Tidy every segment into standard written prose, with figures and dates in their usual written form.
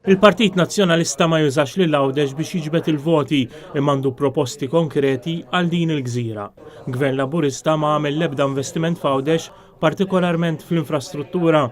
Il-Partit Nazzjonalista ma jużax lil Għawdex biex jiġbed il-voti imma għandu proposti konkreti għal din il-gżira. Gvern Laburista ma għamel l-ebda investiment f'Għawdex, partikolarment fl-infrastruttura.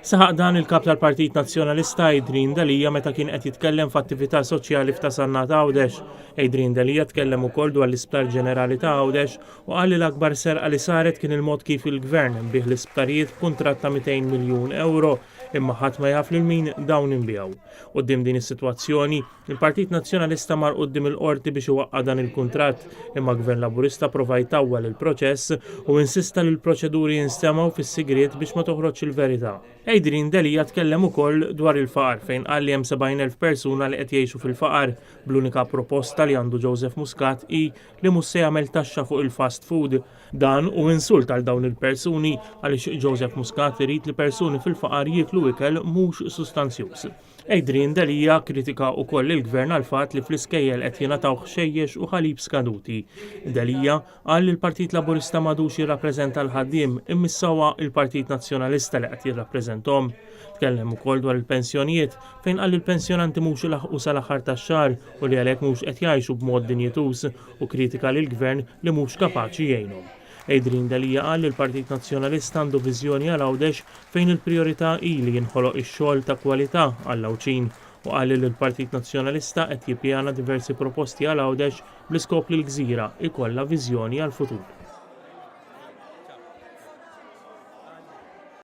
Saħaq dan il-kap tal-Partit Nazzjonalista Adrien Dalija meta kien qed jitkellem f'attività soċjali f'Tasanna ta' Għawdex. Adrien Dalija tkellem ukoll dwar l-Isptar Ġenerali ta' Għawdex u qal li l-akbar serqa li saret kien il-mod kif il-Gvern bih l-isptarijiet b'kuntratt ta' 200 miljun euro imma ħadd ma jaf lil min dawn inbijaw. Quddiem din is-sitwazzjoni, il-Partit Nazzjonalista mar quddiem il-qorti biex iwaqqa' dan il-kuntratt, imma Gvern Laburista prova jtawwal il-proċess u insista li l-proċeduri jinstemaw fis-sigriet biex ma toħroġ il-verità. Adrien Dalija tkellem ukoll dwar il-faqar fejn qal li hemm 70,000 persuna li qed jgħixu fil-faqar bl-unika proposta li għandu Joseph Muscat hi li mhux se jagħmel taxxa fuq il-fast food. Dan u insult għal dawn il-persuni għaliex Joseph Muscat irid li persuni fil-faqar jieklu ikel mhux sustanzjuż. Adrien Dalija kritika wkoll il-Gvern għal fatt li fl-iskejjel qed jingħataw xejjex u ħalib skaduti. Dalija qal li l-Partit Laburista m'għadux jirrappreżenta l-ħaddiem immissawa il-Partit Nazzjonalista li qed jirrappreżentahom. Tkellem ukoll dwar il-pensjonijiet fejn qal li l-pensjonanti mhux ilaħqu sal-aħħar tax-xahar u li għalhekk mhux qed jgħixu b'mod dinjetuż u kritika lill-Gvern li mhux kapaċi jgħinhom. Adrien Dalija qal li l-Partit Nazzjonalista għandu viżjoni għal Għawdex fejn il-prijorità hi li jinħoloq ix-xogħol ta' kwalità għall Għawċin u qal li l-Partit Nazzjonalista qed jippjana diversi proposti għal Għawdex bl-iskop li l-gżira ikollha viżjoni għall-futur.